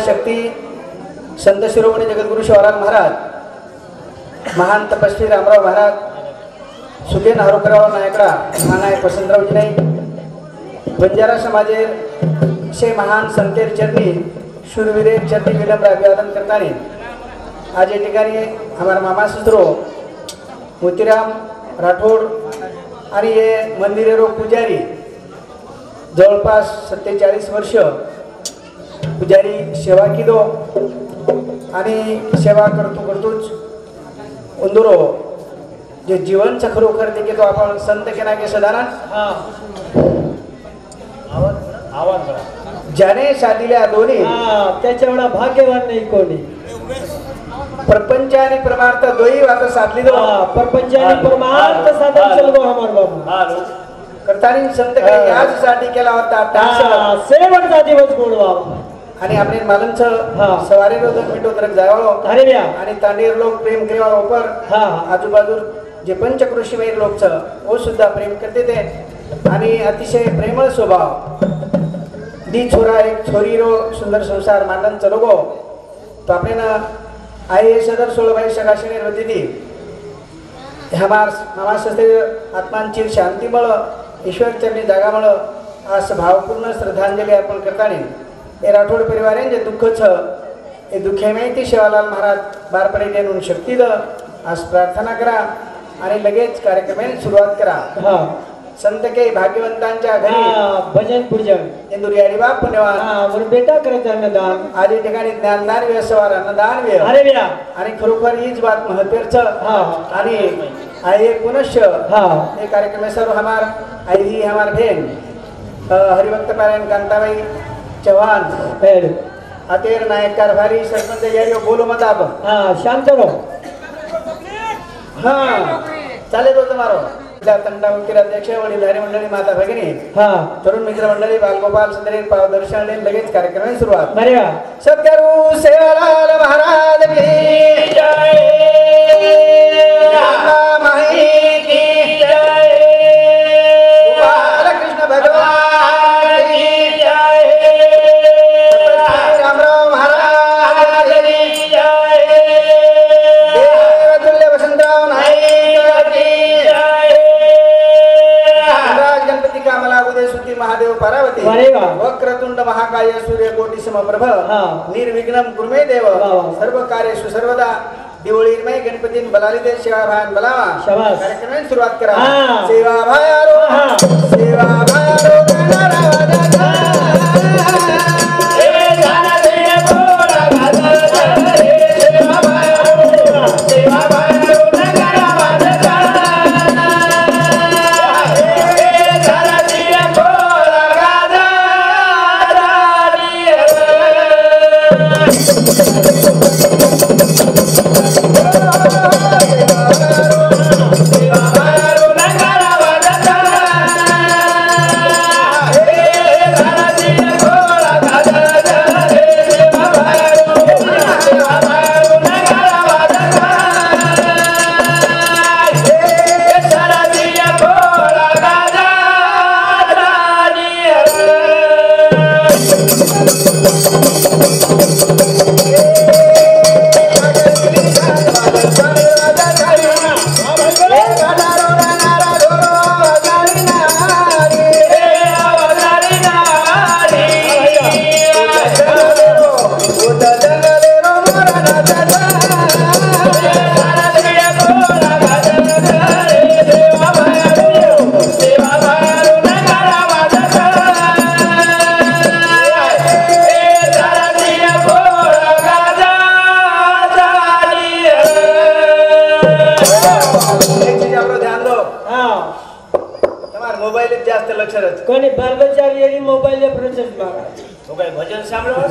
शक्ती संत शिरोमणी जगद्गुरु शिवाराम महाराज, महान तपस्वी रामराव महाराज, सुकेन हारोकराव नायकडा, महानायक वसंतराव जिनाई, बंजारा समाजे शे महान संतेर चरणी शूरवीरे चरणी विलंब अभिवादन करताना आज या ठिकाणी हमारा मामा ससुरो मोतीराम राठोड आणि हे मंदिरेरो पुजारी जवळपास 47 वर्ष पुजारी सेवा केलो आणि सेवा करतोच उंदरो जे जीवन खरोखर ते तो आपण संत केना के सदानंद आवाज ज्याने साधिल्या दोन्ही त्याच्या एवढा भाग्यवान नाही कोणी. प्रपंच आणि परमार्थ दोही वाट साधली दो प्रपंच आणि परमार्थ साधन चलगो हमार बाबू करतानी संत काही याच साठी केला होता शेवटचा दिवस गोड बाबा. आणि आपले मालंच सवारी रोज मिठो तरक जावळो अरे ब्या आणि तांडीर लोक प्रेम करेवा ऊपर आजूबाजू जे पंचकृषीमय लोक छ वो सुद्धा प्रेम करते ते आणि अतिशय प्रेमळ स्वभाव दी छोरा एक छोरी रो सुंदर संसार मांडन चलोगो तो आपले ना आई सदर 16 सकाशने होती थी हमार मामा सस्ते आत्मांची शांती मळ ईश्वर चरणी जागा मळ आज भावपूर्ण श्रद्धांजली अर्पण करताना हे राठोड परिवारे जे दुःख छ हे दुःखे माहिती शिवालाल महाराज बारपणे देऊन शक्ती द आज प्रार्थना करा आणि लगेच कार्यक्रमाने सुरुवात करा. संत के भाग्यवंतांच्या घरी भजन पूजन इंदुरियाडी बाप पुण्यवान बेटा करत अन्नदान आदी ठिकाणी ज्ञानदान व्यवसार अन्नदान व्यय अरे ब्या आणि खरोखर हीच बात महत्त्वाचं आणि आई पुनश्च हे कार्यक्रम सर्व हमार आई ही हमार बहन हरिभक्त पारायण कांताबाई चव्हाण अतेर नायक कारभारी सरपंच यारी बोलो मत आप शांत रहो. चालेल तो तुम्हारो तंडा वकील अध्यक्ष वडीलधारी मंडळी माता भगिनी तरुण मित्र मंडळी बालगोपाल सुंदरी पावदर्शन लगेच कार्यक्रमाची सुरुवात. सद्गुरु सेवालाल महाराज की जय. माई की जय. बालकृष्ण भगवान की जय. रामराव महाराज की जय. देवतुल्य वसंतराव नाईक की जय. गणपती कामला उदय सुती महादेव पार्वती वक्रतुंड महाकाय सूर्यकोटी समप्रभ निर्विघ्नं कुर्मे देव सर्व कार्येषु सर्वदा दिवळीमय गणपतीन बलाली दे सेवा भान बलावा. कार्यक्रमाची सुरुवात करा. सेवा भायारो सेवा भायारो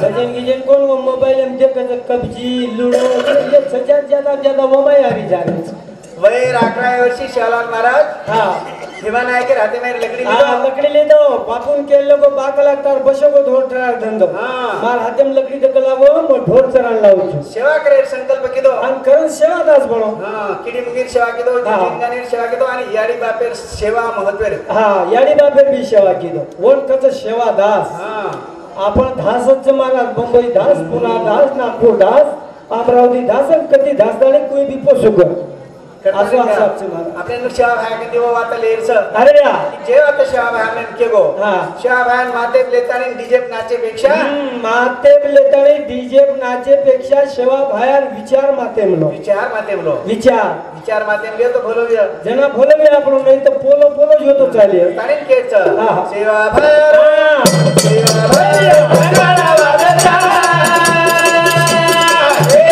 भजन गिजन कोण मोबाइल में देख कब्जी लूडो ज्यादा मोबाइल आ जा रहे वही 11 वर्षी शिवालाल महाराज दिवान आहे के राहते मेरे लकड़ी ले दो बापून के लोगो बाकला तार बसो को ढोर चरा धंधो मार हाथे में लकड़ी दे लावो मो ढोर चरा लावो सेवा करे संकल्प किदो अन करण सेवा दास बनो किडी मुगीर सेवा किदो जिंगानेर सेवा किदो आणि याडी बापेर सेवा महत्व याडी बापेर भी सेवा किदो वन कच सेवा दास आपण धासच महाराज मुंबई धास पुणे धास नागपूर धास अमरावती धास आणि कधी धास झाले कोणी बी पोसू कर असं महाराज आपल्या शिवा भाया देव वाता लेरस अरे या जेव्हा आता शिवा भाया के गो हा शिवा भाया माते लेताने डीजे नाचे पेक्षा माते लेताने डीजे नाचे पेक्षा सेवा बाहेर विचार माते म्हणलो विचार माते बोलो विचार माते बोलियो तो बोलूया जना बोलवे आपण नाही तर पोलो पोलो जो तो चालेल तारीन केच हा. शिवा भाया शिवा भाया भगवाना वादता हे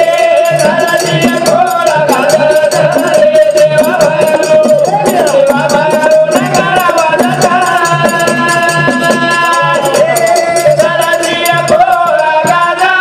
दादाजी घोडा गाजता रे देवा भाया नगारा वादता हे दादाजी घोडा गाजता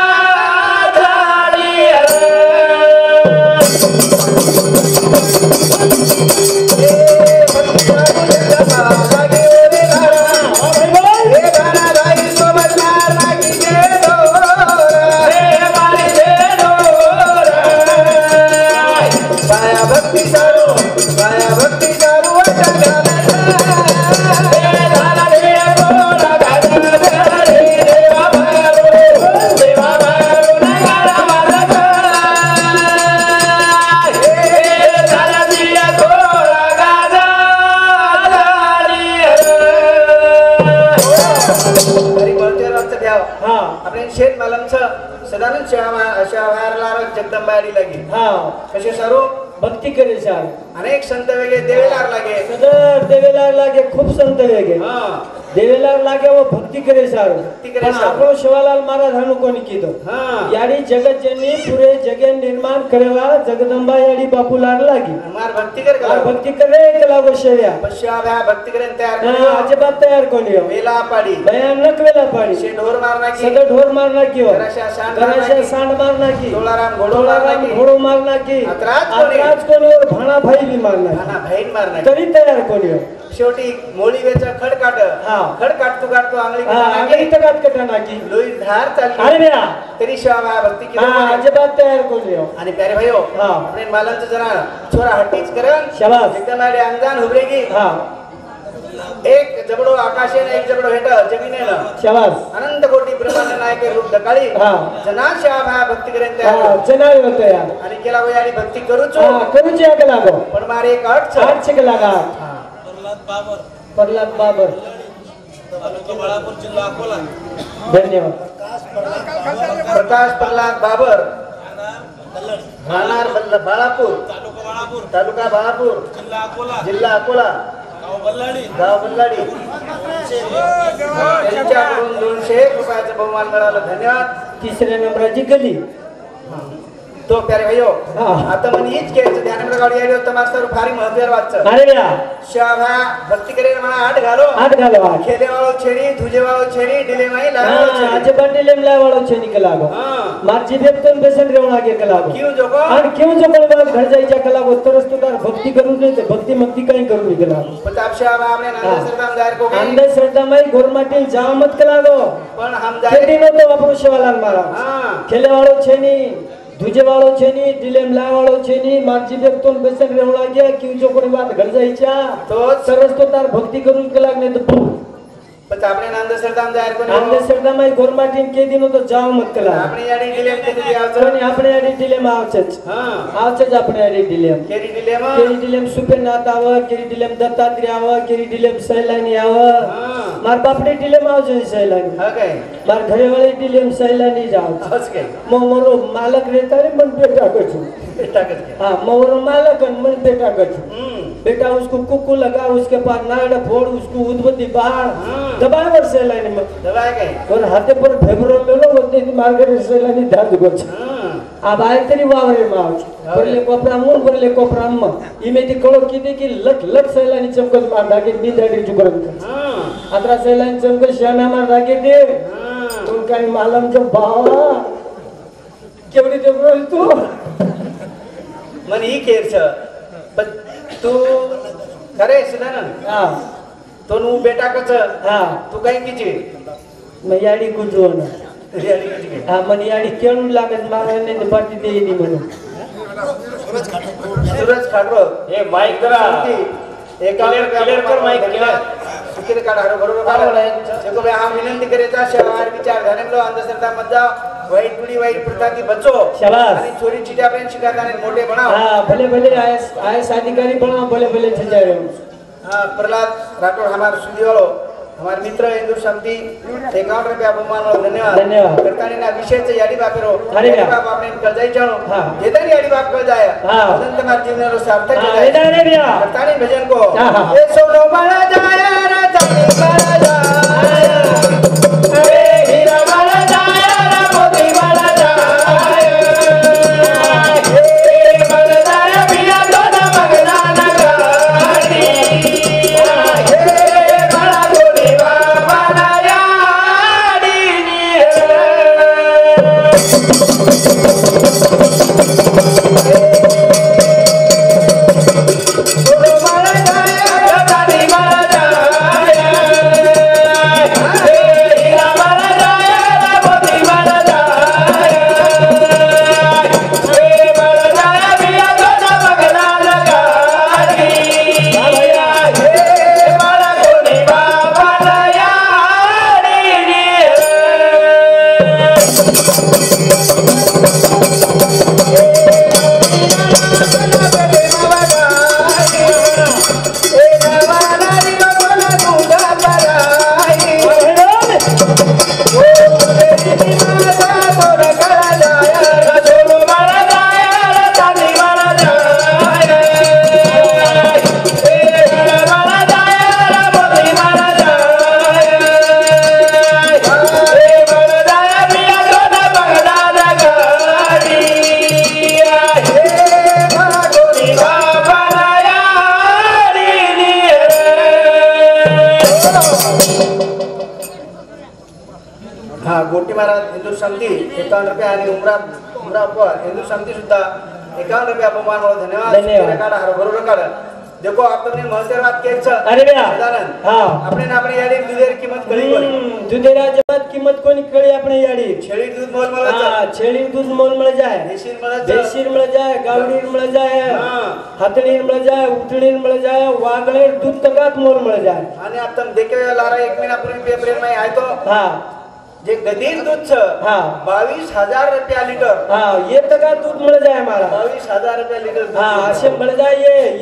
शेत मालमचं सदानंद शिवाला जगदंबाडी लागे हा कसे सारू भक्ती करे सार अनेक संत वेगळे देवेलार लागे सदर देवेलार लागे खूप संत वेगे हा देवेलार लागे व भक्ती करे सार करे पण सार. आपण शिवालाल महाराज हाणू कोणी कीधो हा याडी जगत जननी पुरे जगे निर्माण करेवा जगदंबा याडी बापूलार लागी मार भक्ती कर और भक्ती करे एक लागो शेव्या पश्चाभ्या भक्ती करेन तयार हा, करियो अजिबात तयार कोणी हो वेला पाडी भयानक वेला पाडी शे ढोर मारना की सगळं ढोर मारना की हो घराशा सांड मारना घराशा की. सांड मारना की डोलाराम घोडो मारना डोलाराम की घोडो मारना की अत्राज कोणी. अत्राज कोणी और भाणा भाई बी मारना की. भाना बहीण मारना की. तरी तयार कोणी हो शेवटी मोळी वेचा खडकाट हा. खडकाट तू आंगळी हा आंगली तगात कटाना की लोई धार चालली अरे द्या तरी शिवाभ्या भक्ती हा केली अजिबात तयार कोणी हो आणि प्यारे भाईओ हा. आपले मालांचं जरा छोरा हट्टीच करन शाबास. एकदम आडे अंजान हुबरेगी हा एक जबडो आकाशेन एक जबडो हेट जमिनेन शाबास अनंत कोटी ब्रह्मांड नायक रूप ढकाळी हा. जना शिवाभ्या भक्ती करेन हा त्या जनावी होतो यार आणि केला वय आणि भक्ती करूच हा करूची आग लागो पण मारे एक अट छ. आठ शिक लागा हा. प्रल्हाद बाबर धन्यवाद प्रकाश प्रल्हाद बाबर राहणार बाळापूर तालुका बाळापूर जिल्हा अकोला गाव बल्लाडी त्यांच्याकडून 201 रुपयाचं बहुमान मिळालं धन्यवाद तिसऱ्या नंबराची गली तो प्यारे भाईओ हा. आता मन हीच घ्यायचं ध्यान गाडी आली होतं मास्तर फारी महत्वाचं वाचचं अरे द्या शिवाभ्या भक्ती करेन म्हणा आठ घालो आठ घालो आठ खेले वाळो छेडी धुजे वाळो छेडी डिले माई लागो हा अजिबात डिलेमला वाळो छेनी का लागो मारची बेपतन बेसन रेवणा के कलागो क्यों जोको आणि क्यों जो कोण बाब घर जायच्या कलागो तरच तो तार भक्ती करू नाही तर भक्ती मक्ती काही करू नाही कलागो प्रताप शिवाभ्या आपने नंद सरदाम जाहिर को गई अंदर श्रद्धामय गोरमाटी जाव मत कलागो पण हम जाहिर खेती नो तो वापरू शिवालाल महाराज हां खेले वाळो छेनी धुजे वाळो छेनी डिलेमला वाळो छेनी मारची बेपतन बेसन रेवणा के क्यों जो कोण बाब घर जायच्या तो तरच तो तार भक्ती करून कलाग नाही तर पण आपने नंद सरदाम जाहिर को अंदर श्रद्धामय गोरमाटी के दिनो तो जाव मत कलाग आपने याडी डिले कधी यावचं पण આપણે આડી ડિલેમ આવશે જ हां આવશે જ આપણે આડી ડિલેમ केरी डिले मा કેરી ડિલેમ સુપેનાથ આવ કેરી ડિલેમ દત્તાત્રેય આવ કેરી ડિલેમ સૈલાની આવ हां માર બાપડી ડિલેમ આવજો સૈલાની हा काय માર ઘરેવાળી ડિલેમ સૈલાની જ આવશે हस काय મોરો માલક રહેતા રે मन बेटा कछु टाकत काय हां मोरो मालक और मन बेटा कछु बेटा उसको कुकू लगा उसके पास नाड़ फोड़ उसको उद्बत्ती बाहर दबाए और सैलानी में दवाय काय और हाथे पर फेब्रो मेलो वते मार्गरे सैलानी धाज गोछ हां आ बाहेर तरी वावरे मावच परले कोपरा मून परले कोपरा अम्मा इमे ती कळो किती की लख लख सैलानी चमकत मार दागे मी दाडी जुगरन हां अत्रा सैलानी चमकत श्यामा मार दागे दे हां तू काही मालम जो भावा केवढी देवरोल तू मन ही केर छ पण तू खरे सदानंद हा तो नु बेटा कच हा तू काय किची मैं याडी कुजो ना रियाली किची काय हा मन याडी केळू लागत मारायने ते पाटी देईनी म्हणून सूरज खाटरो हे माईक जरा एका क्लिअर कर माईक क्लिअर सुखीर काढ हरो बरोबर देखो भाई हम विनंती करेचा शेवार विचार ध्यानेलो अंधश्रद्धा मत जाओ वाईट पिढी वाईट प्रथा की बचो शाबाश आणि चोरी चिट्या आपण शिकायला आणि मोठे बनाव हाँ भले भले आईएएस अधिकारी बना भले भले छजा रहे प्रहलाद राठौड़ हमारे सुधी वालो हमारे मित्र हिंदू शांति 51 रुपया बहुमान वालो धन्यवाद धन्यवाद करतानी ना विशेष याडी बापेरो अरे याडी बाप आपने कल जाई जानो हाँ जेतानी याडी बाप कल जाए हाँ वदन तुम्हारे जीवन रो सार्थक हाँ हो जाए इधर भैया करतानी भजन को हाँ, हाँ। ए सोनो माला जाया रा जाने माला जाया ए हीरा माला जाया रा मोती माला जाया ए माला जाया बिना तो ना मगना ना गाड़ी गोटी महाराज हिंदू शांती 51 रुपया आणि उमरा पर हिंदू शांती सुद्धा 51 रुपया बहुमान वालो धन्यवाद काढा हरो बरोबर काढा देखो आप तुमने महत्व बात केच अरे भैया हाँ આપણે આપણે યાડી દૂધેર કિંમત કળી કોની दूधेरा जमात कीमत कोनी कळी આપણે યાડી છેડી दूध मोल મળે છે हाँ छेली दूध मोल मिल जाए દેશીર મળે છે देशीर मिल जाए गावडीर मिल जाए हां हातणीर मिल जाए उठणीर मिल जाए वागळेर दूध तगात मोल मिल जाए आणि आप तुम देखे लारा 1 महीना पूर्वी पेपर में आयो तो हाँ जे गदीर दूध छ हाँ 22000 रुपया लीटर हाँ ये तगात दूध मिल जाए हमारा 22000 रुपया लीटर हाँ असे मिल जाए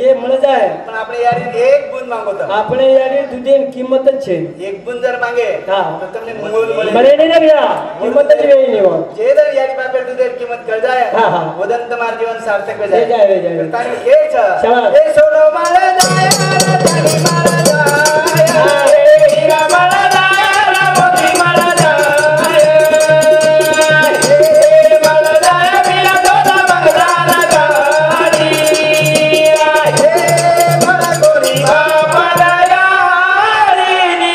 ये मिल जाए पण આપણે યારી એક બૂંદ માંગો તો આપણે યારી दूधेन किंमत છે एक बूंद जर मांगे हाँ तो तुमने मोल મળે मरे नहीं ना भैया किंमत જ वेई नहीं हो जे जर यारी बापे दूधेर किंमत कर जाए हाँ, हाँ। वदन तुम्हार जीवन सार्थक हो ले जाए जाए करतानी के छ शाबाश। ए सोनो माला जाए रानी माला जाए ए हीरा माला जाए रा मोती माला जाए ए माला जाए बिना तो ना मंगला ना गाड़ी ए माला गोरी बाबा यारी नी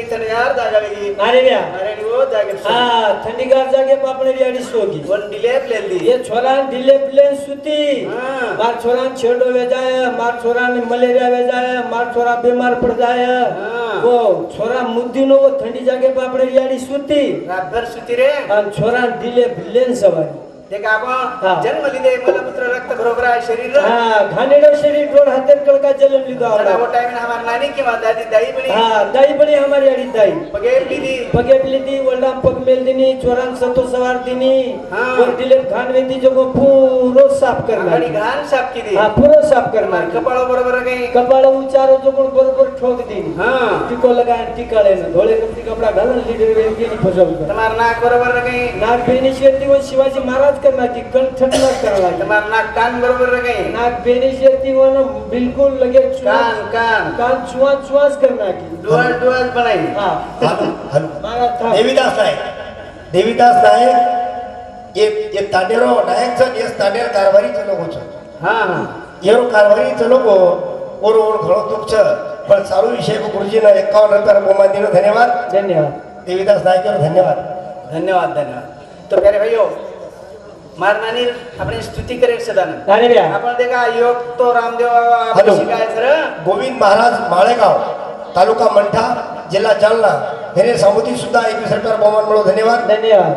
अरे भैया हाँ ठंडी गार जाके पापड़े रियाड़ी सोगी ये छोरा ढीले प्लेन सुती हाँ। मार छोरा छेड़ो वे जाए मार छोरा ने मलेरिया वे जाए मार छोरा बीमार पड़ जाए हाँ। वो छोरा मुद्दी नो वो ठंडी जाके पापड़े रियाड़ी सुती रात भर सुती रे और छोरा ढीले प्लेन सवारी देखा आपण हाँ। जन्म लिदे मलमूत्र रक्त बरोबर आहे शरीर हाँ घानेडो शरीर डोर हाथे कलका जन्म लीधो जरा आवडा वो टाइम में हमार नानी की मां दादी दाई बनी हाँ दाई बनी हमारी आड़ी दाई पगेर लीदी पगे लीधी वल्ला पग मेल दिनी चोरान सतो सवार दिनी हाँ। और दिले खान वेदी जो को पूरो साफ करना आगड़ी घान साफ की दी हाँ पूरो साफ करना कपाळो बरोबर गई कपाळ उचारो जो को बरोबर ठोक दिनी हां टीको लगाए टीका लेना धोळे कपड़ी कपड़ा घालन लीडर वेदी गेली फसवतो तुम्हार नाक बरोबर गई नाग बेनी शेती वो शिवाजी महाराज वाच करना की कंठन न करना તમાર નાક કાન બરોબર રખાય नाक बेनी शेती वन बिल्कुल लगे કાન કાન कान चुआ चुआस करना की ડોળ ડોળ બનાઈ हाँ हॅलो मारा था देवीदास नायक ये तांडेरो नायक छ ये तांडेर कारभारी चलो छ હા હા येरो कारभारी चलो को और घणो दुख छ पण चालू विषय को गुरुजीना 51 रुपया बहुमान दिनो धन्यवाद धन्यवाद देवीदास नायक धन्यवाद ધન્યવાદ ધન્યવાદ તો પ્યારે ભાઈઓ મારનાની આપણે સ્તુતિ કરે સદાનંદ अरे भैया आपण देखा योग तो रामदेव हॅलो. आपण शिकाय सर गोविंद महाराज माळेगाव तालुका मंठा जिल्हा जालना हेरे सामुती सुद्धा 21 रुपया बहुमान मिळो धन्यवाद धन्यवाद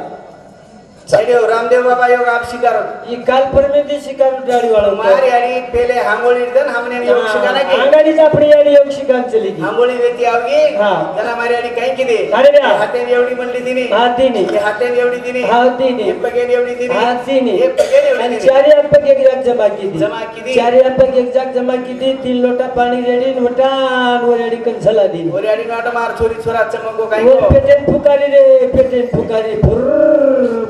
રેડિયો રામદેવ બાબા योग आप शिकारो ये काल परमेदी शिकार डाड़ी वाला मारी आड़ी पेले हांगोळी दन हमने योग शिकाना की अंगाड़ी अपनी याडी योग शिकान चली गई हांगोळी वेती आवगी हा. जरा मारी आड़ी काही किदे अरे भैया. हातेन एवढी म्हणली तिने हाती नहीं हे हातेन एवढी तिने हाती नहीं हे पगेन एवढी तिने हाती नहीं हे पगेन एवढी आणि तिने चारी अंपक एक जाग जमा की दी जमा की दी. चारी अंपक एक जाग जमा की दी 3 लोटा पानी रेडी वटान वर रेडी कंसला दी ओरी आड़ी नाट मार छोरी छोरा चमको काही वो को पेटेन फुकारी रे पेटेन फुकारी भुर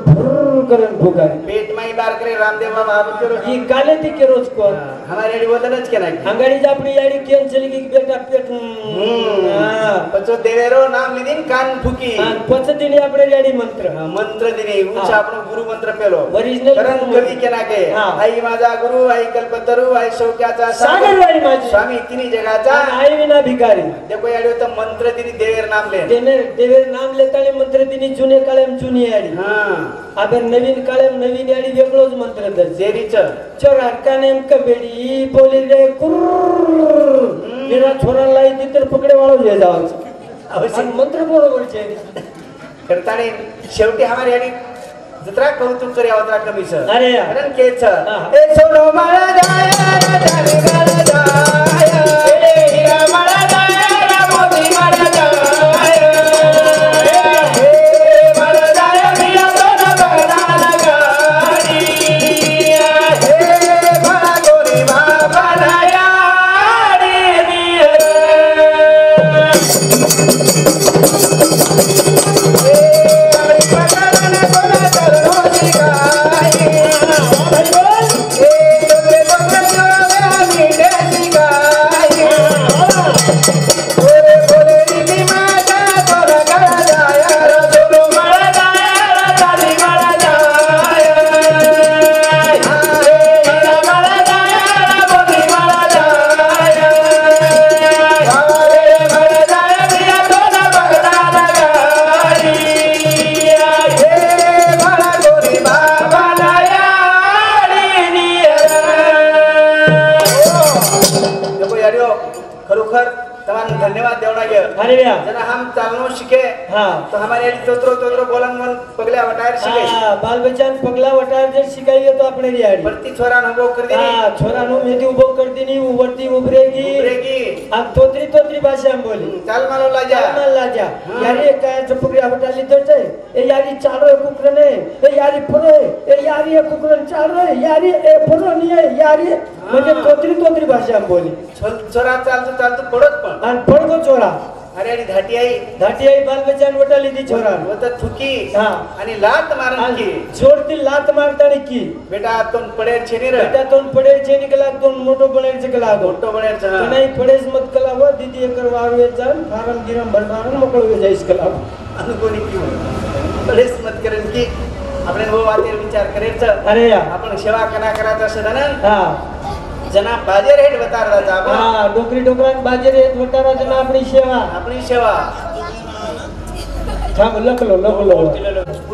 भुर करन फुकारी पेट माई बार करे रामदेव बाबा आप करो ये काले थी के रोज को हमारी आड़ी वदनच के नाही अंगाड़ी अपनी याडी केन चली गई बेटा पेट हां पचो देवेरो नाम લીધીન કાન ફૂકી पचदिनी આપણે રેડી મંત્ર મંત્ર દિને ઊંચ આપણો ગુરુ મંત્ર પેલો Original કરણ गुरु कवी के नाके हा. आई माझा गुरु आई कल्पतरू आई शौक्याचा सागरवाडी माझी स्वामी तिनी जगाचा आई विना भिकारी देखो याडियो तो मंत्र दिनी देवेर नाम ले देवेर नाम लेतानी मंत्र दिनी जुने काळेम जुनी याडी हां आता नवीन काळेम नवीन याडी वेगळोच मंत्र दर जेरीच चोर अडकानेम कबेडी बोली रे कुर्र मेरा छोरा लाई ती तर पकडे वाळो जे जावाच अवश्य आणि मंत्र बरोबर छे करताने शेवटी हमारी याडी जत्रा कौतुक करे अवतरा कमी छ अरे यार. कारण के छ हा. ए सोनो माळा जाया जाने गाला जाया ए हीरा माळा जाया मोती माळा जाया ए माळा जाया मीरा सोना बगदाना गाडी ए माळा गोरी बाबा जाया धन्यवाद देवना गे अरे भैया जना हम चालनो शिके हां तो हमारे तोत्रो तोत्रो बोलन मन पगले वटायर शिके हां बाल बच्चन पगला वटार जे शिकाई तो अपने रियाडी प्रति छोरा नो कर देनी हां छोरा नो मेदी उभो कर देनी उवरती उभरेगी उभरेगी अब तोत्री तोत्री भाषा में बोली चाल मालो लाजा चाल लाजा यारी काय चपकरी वटाली दटे ए यारी चालो कुकरने ए यारी फरे ए यारी कुकरन चालो यारी ए फरो नहीं यारी म्हणजे तोत्री तोत्री भाषा में बोली छोरा चालतो पडत पण आणि पडगो छोरा अरे आणि धाटी आई बाल बच्चन वटाली दी छोरा वो तर थुकी हां आणि लात मारन की जोरती लात मारतानी की बेटा तोन पडे छेनी रे बेटा तोन पडे छे निकला तोन मोटो बने निकला मोटो बने छ नाही पडेस मत कला व दीदी एकर वारवे जान फारम गिरम भरमारन मोकळ हो जाईस कला अनुकोनी की पडेस मत करन की આપણે वो वातेर विचार करे छ अरे या आपण सेवा कना कराचा सदानंद हां जना बाजेर हेड बता रहा था हां डोकरी डोकरान बाजेरे वटारा जना आपणी सेवा थांब लखलो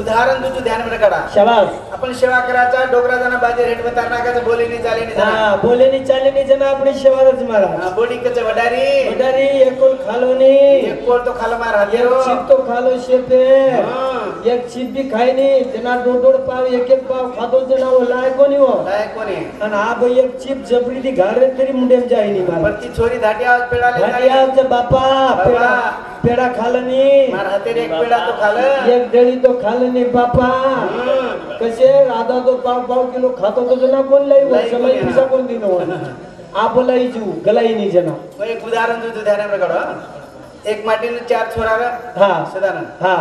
उदाहरण तुझं ध्यान मध्ये काढा शाबास आपण सेवा करायचा डोकरा जना बाजेर हेड बता नाकाचं बोले नाही चाले नाही हां बोले नी चाले नी जना आपणी सेवाच मारा बोडी कच वडारी वडारी एकोल खालोनी एक कोर तो खाल मार हातेरो एक चिप तो खालो शेपे एक चिप भी खाई नी जना दोड पाव एक एक पाव खातो जना वो लायको नी हो लायक कोणी आणि हा भाई एक चिप जबरी दी घारे तरी मुंडेम जाई नी मारा परती छोरी धाटी आवाज पेडाले घाटियाचं बापा पेडा खालनी मार हातेर एक पेडा तो खाल एक डळी तो खालनी बापा कसे आधा तो पाव किलो खातो तो जना कोण लाई लाई समय कोणी, पिसा कोण दिनो आपलाई जू गलाई नी जना एक उदाहरण तुझं ध्यान मध्ये काढा एक माटीने चार छोरा हां सदानंद हां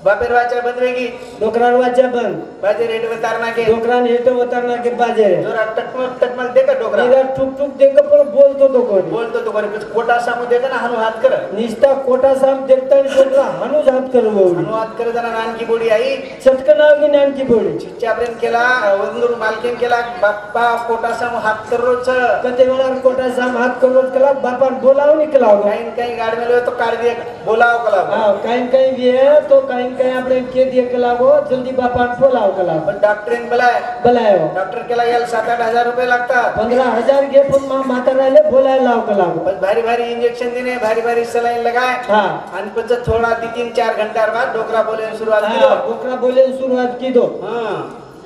बापेर वाचा बदवेगी डोकरार वाचा बंद बाजे रेट उतारना के डोकरान हेठ उतरना के बाजे जोरा टकमक देखा डोकरा इधर टुक टुक देख पण बोलतो तो कोणी बोलतो तो कोणी कुछ कोटा सामू देखा ना हनु हात कर निस्ता कोटा साम देखता डोकरा हनुज हात करू बोली हनु हात कर जाना नानकी बोडी आई चटकन आवगी नानकी बोली चिच्चा प्रेम केला वंदूर मालकीन केला बाप्पा कोटा सामू हात करोच कते वेळा कोटा साम हात करू केला बापान बोलाव निकलाव काही गाड मेलो तो काढ दे बोलाव कला हां काही वे तो काही આપણે કે દે કલાગો જલ્દી બાપા બોલાવ કલાવ पण डॉक्टरीन બોલાયો डॉक्टर केला गेला 7-8 रुपये लागतात 15000 घे पण माता राहिले बोलायला लाव कलाव पण भारी भारी इंजेक्शन देणे भारी भारी सलाईन लगाय हां आणि पण थोडा 3-4 घंटा बाद डोकरा बोले सुरुवात हां किलो डोकरा बोले सुरुवात की दो हां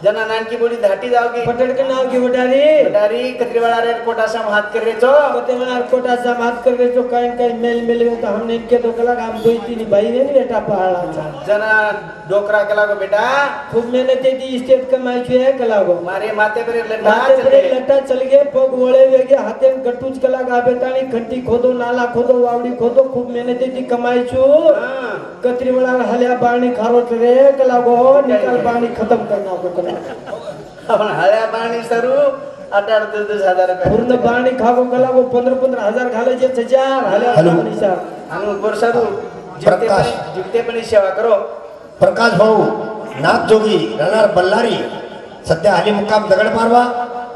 जना नानकी बोडी धाटी जावगी पटड़ के नाव की वटारी डारी कत्रीवाला रेट कोटा साम हाथ कर रेचो कते वेळा कोटा साम हात कर जो काही मेल मेल तो हमने इनके तो कलाग हम दोई तीन भाई ने बेटा पहाड़ा जना डोकरा केला गो बेटा खूब मेहनत दी स्टेट कमाई है कलागो मारे माथे पर लट्टा चल गए पग वळे वेगे हाते गट्टूच कलाग आबेतानी खंटी खोदो नाला खोदो वावडी खोदो खूब मेहनत दी कमाई छु कत्रीवाला हल्या बाणी खारो रे कलागो निकाल बाणी खत्म करना को आपण हळ्या पाणी सरू 8-10 रुपये पूर्ण बाणी खागो कलागो 15-15 घालायचे 1000 हल्या बाणी सार आणि वर्षादू प्रकाश. जिवते पण सेवा करो प्रकाश भाऊ नाथ जोगी राहणार बल्लारी सध्या हाली मुक्काम दगड मारवा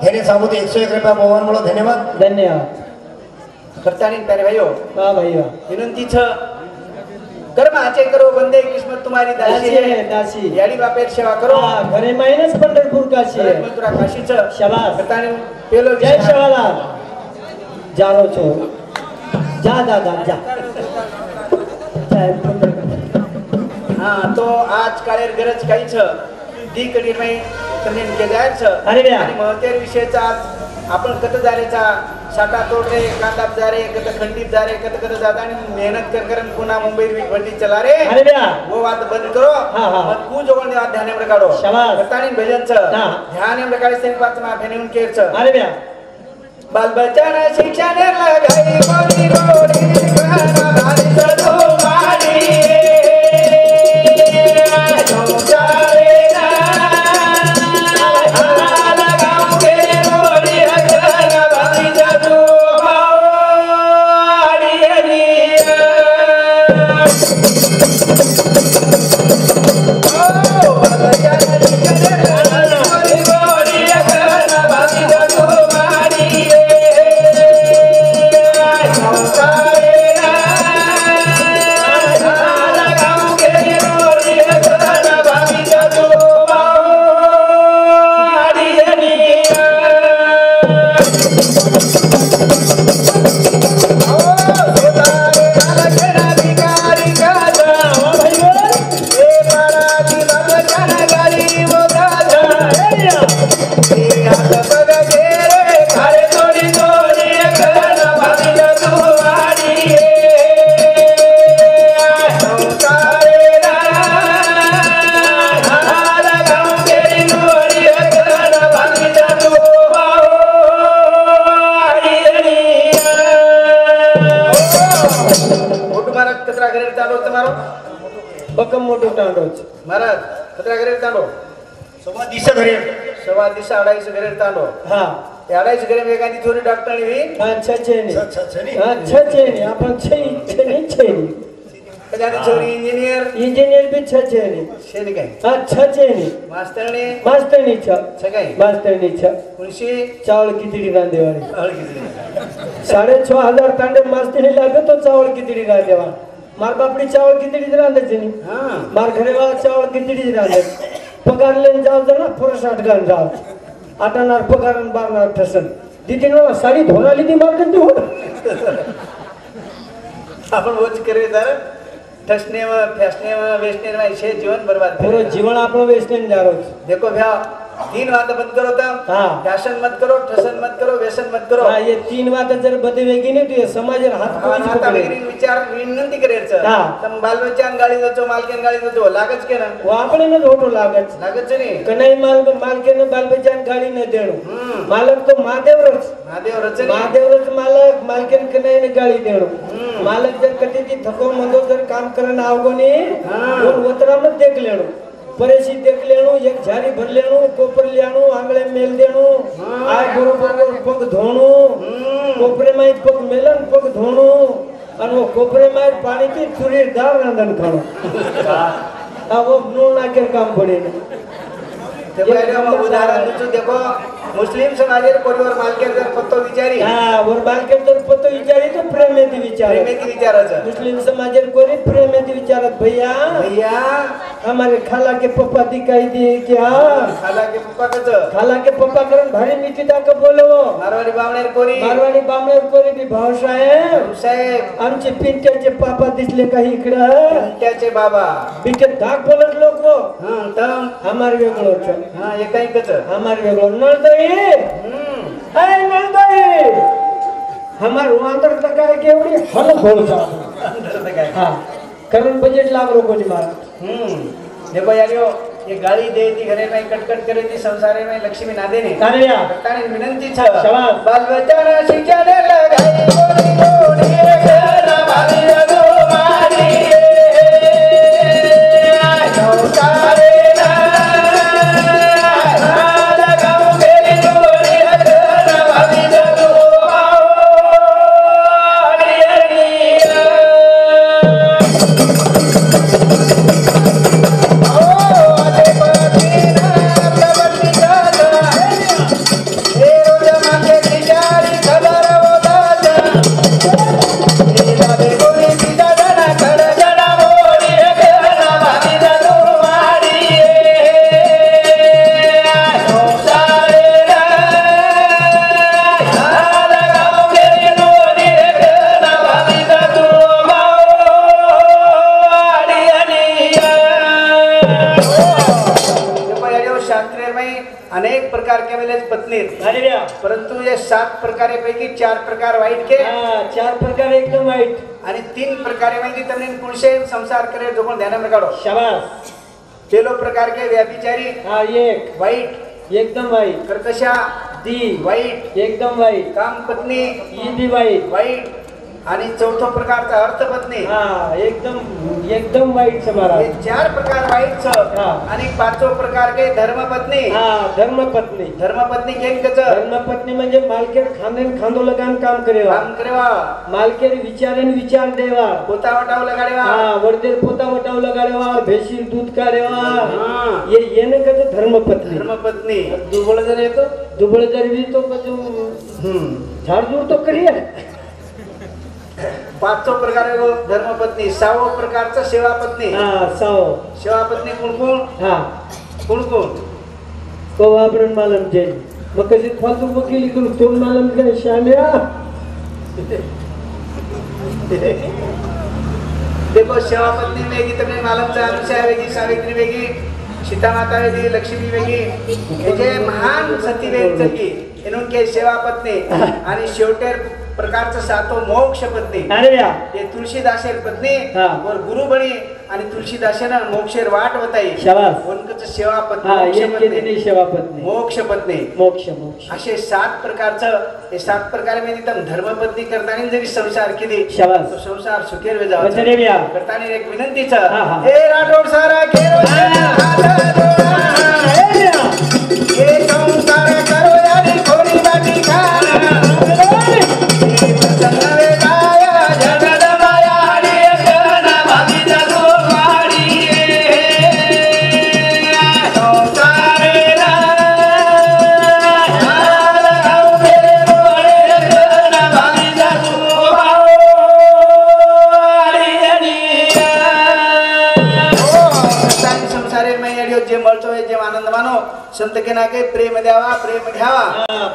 हेने सामुदी 101 रुपया बहुमान म्हणून धन्यवाद धन्यवाद करतानी तारे भाईओ हां भैया विनंती छ कर्म आचे करो बंदे किस्मत तुम्हारी दासी है दासी याडी बापेर सेवा करो हां घरे मायनस पंढरपूर काशी परत मग तुला काशीच शाबास करतानी पेलो जय शिवालाल जालो छो जा दादा जा जय पंढरपूर हां तो आज काळेर गरज काही छ दी कडी मै तनेन के जाय छ अरे बे आणि महत्त्वाचा विषयचा आज आपण कत जारेचा साटा तोड रे कांदाप जा रे कत खंडीप जा रे कत जाता आणि मेहनत कर पुन्हा मुंबई भंडी चला रे अरे बे वो बात बंद करो हां हां मत कू जोगण देवा ध्यान में काढो शाबाश करतानी भजन छ हां ध्यान में काढे सेन पाच मा फेनेऊन केर छ अरे बे बाल बच्चा शिक्षा ने लगाई मोरी रोडी खाना भारी सदो मारी बकम मोटो टांडोच महाराज कतरा घरे तांडो सव्वा दिशा घरी सवा दिशा 250 घरे तांडो हां 250 घरे में एखादी थोडी डॉक्टरनी वी अच्छा छेनी छनी अच्छा छेनी आपण छेनी छेनी कदाची छोरी इंजिनियर भी छेनी शेनी काय अच्छा छेनी मास्तरने मास्टरनी छ सगळे मास्टरनी छ कुणशी चावल खिचडी रांदेवारी अळकी 6500 तांडे मास्टरनी लागे तो चावल खिचडी रांदेवा मार बापडी चावल खिचडी रांदेची नी हां मार घरे वाला चावल खिचडी रांदे पगार लेन जाव जना पुरुष आटगान जाव आटानार पगार बारनार ठसन दीदीनो साडी धोराली दी मार करते हो आपण वोच करे जर ठसने व फॅशने व वेस्टने व शे जीवन बर्बाद पूरा जीवन आपलं वेस्टर्न जारोच देखो भ्या तीन बात बंद करो तम हाँ। फैशन मत करो, ठसन मत करो, व्यसन मत करो. हाँ ये तीन बात जर बदलेगी नहीं तो ये समाज हाथ हा, कोणीच आता पकडेल. वेगळी विचार विनंती करेल हा. तम बालबच्चान गाडी देतो, मालकीन गाडी देतो, लागच के ना वो આપણે ન જોટો લાગે છે. लागच नाही. કનાઈ માલકેને બાલબચ્ચાને ગાડી ન દેણું. માલક તો મહાદેવરજ. महादेव रचने મહાદેવરજ માલક માલકેને કનાઈને ગાડી દેણું. માલક જર કટીથી થકો મંદો જર કામ કરને આવગો ની ઓર વતરામાં દેખ લેણું. પરેશી દેખ લેણું, એક ઝારી ભર લેણું, કોપર લેણું, આંગળે મેલ દેણું, આ બરોબર પગ ધોણું, કોપરે માં પગ મેલન પગ ધોણું અને वो कोपरे में पानी की चूरी दाल रंधन खाणो. अब वो नून नाके काम पड़े ना. ते पहिले मग उदाहरण देतो. देखो मुस्लिम समाजेर कोणीवर मालकीन जर पत्तो विचारी हाँ और बालके तर पतो विचारी तो प्रेमेती विचार. प्रेमेती विचारायचं. मुस्लिम समाजेर कोणी प्रेमेती विचारत भैया भैया हमारे खाला के पप्पा दिखाई दिए क्या. खाला के पप्पा कच खाला के पप्पा करून भारी मिठी टाक बोलो. मारवाडी बामणेर कोणी मारवाडी बामणेर कोणी बी भाऊसाहेब साहेब आमचे पिंट्याचे पापा दिसले का इकडं त्याचे बाबा बिटे धाक बोलत लोक तम हमार वेगळो छ. हा एकाई कच हमार वेगळो नळदई ऐ नळदई हमार वांदर तर काय केवढी हल खोल चा. काय हां कारण बजेट लाग रो कोणी मारा. देखो यारियो ये गाड़ी दे दी घरे में कटकट करे दी संसारे में लक्ष्मी ना देने तानिया ताने विनंती छ शाबाश. बाल बच्चा ना शिक्षा दे लगाई गोरी गोरी घर वाली रो मारी संसारे ना लगाओ मेरी गोरी घर वाली रो अनेक प्रकार के मिले पत्नी परंतु ये 7 प्रकारे पैकी 4 प्रकार वाईट के हां 4 प्रकार एकदम वाईट आणि 3 प्रकारे म्हणजे तमने पुरुषे संसार करे जो कोण ध्यान में काढो. शाबाश. पेलो प्रकार के व्याभिचारी हां एक वाईट एकदम वाईट. कर्कशा दी वाईट एकदम वाईट. काम पत्नी ई बी वाईट. वाईट आणि चौथा प्रकारचा अर्थ पत्नी हां एकदम वाईट छ महाराज. हे 4 प्रकार वाईट छ. हां. आणि 5 प्रकार के धर्म पत्नी. हां धर्मपत्नी. धर्मपत्नी केन कच धर्मपत्नी म्हणजे मालकेर खांदेन खांदो लगान काम करेवा. काम करेवा मालकेर विचारेन विचार देवा. पोता वटाव लगाडेवा. हां वरदेर पोता वटाव लगाडेवा. भेशीर दूध काढेवा. हां. ये येने कच धर्मपत्नी. धर्मपत्नी दुबळ जर येतो दुबळ जर भी तो कजू झाडझूड तो करिए. 5 प्रकार आहे वो धर्मपत्नी. 6 प्रकारचा सेवा पत्नी. हां साव सेवा पत्नी कोण कोण हां कोण कोण तो वापरून मालम जाईल. मग कशी फालतू वकील करू तोंड मालम काय शाम्या. देखो सेवा पत्नी वेगळी तमने मालमचा अनुसार वेगळी, सावित्री वेगळी, सीता माता वेगळी, लक्ष्मी वेगळी. हे जे महान सती वेगळी एनून के सेवा पत्नी आणि शेवटेर प्रकारचा 7 मोक्ष पत्नी. अरे या ये तुलसीदासेर पत्नी हाँ. और गुरु बनी आणि तुलसीदासेना मोक्षेर वाट बताई. शाबास. कोणकच सेवा पत्नी हां मोक्ष एक पत्नी केलेली सेवा पत्नी. मोक्ष पत्नी मोक्ष मोक्ष. असे 7 प्रकारचं हे 7 प्रकारे म्हणजे तम धर्मपत्नी करताना जरी संसार केली शाबास. तो संसार सुखेर वे जावा. वचने बिया. करताना एक विनंतीच हा, हा. हे राठोड सारा घेरो हे संसार करो यारी खोरी बाटी खा संत के नाके प्रेम द्यावा प्रेम घ्यावा.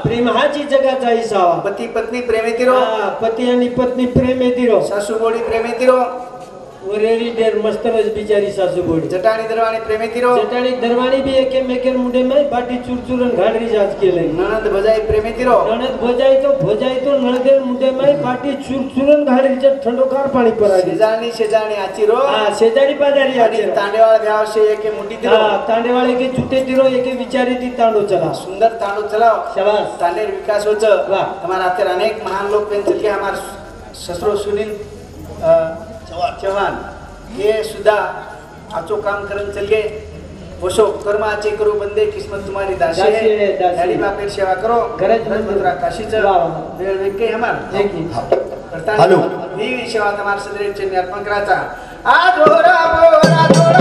प्रेम हाची जगाचा हिसावा. पती पत्नी प्रेम येतिरो. पती आणि पत्नी प्रेम येतिरो. सासू बोडी प्रेम येतिरो. वरेरी डेर मस्तनच बिचारी सासू बोडी जटाणी दरवाणी प्रेमे तिरो जटाणी दरवाणी भी एके मेकेर मुंडे में बाटी चुरचुरन घाडरी जाच केले ननद भजाई प्रेमे तिरो नणद भोजाई तो नळदेर मुंडे में बाटी चुरचुरन घाडरीचे थंडोकार पाणी पराली शेजाणी आचिरो हा शेजारी पाजारी आणि आचे तांडेवाळ घ्यावशे एके मुठी तिरो हा तांडेवाळे के जुटे तिरो एके विचारी ती तांडो चला सुंदर तांडू चलाओ शाबाश तांडेर विकास होच वाह। हमारा आते अनेक महान लोग पेन चल के हमारे ससुर सुनील चौहान ये सुधा आचो काम करन चल गए पोषो कर्म आचे करो बंदे किस्मत तुम्हारी दासी दासी है, है दासी। गाड़ी बापेर सेवा करो गरज मथुरा काशी च वाह। वेळ वेके हमार देखी करता हॅलो। ही सेवा तुम्हारे सदरे चरणी अर्पण करायचा आ धोरा बोरा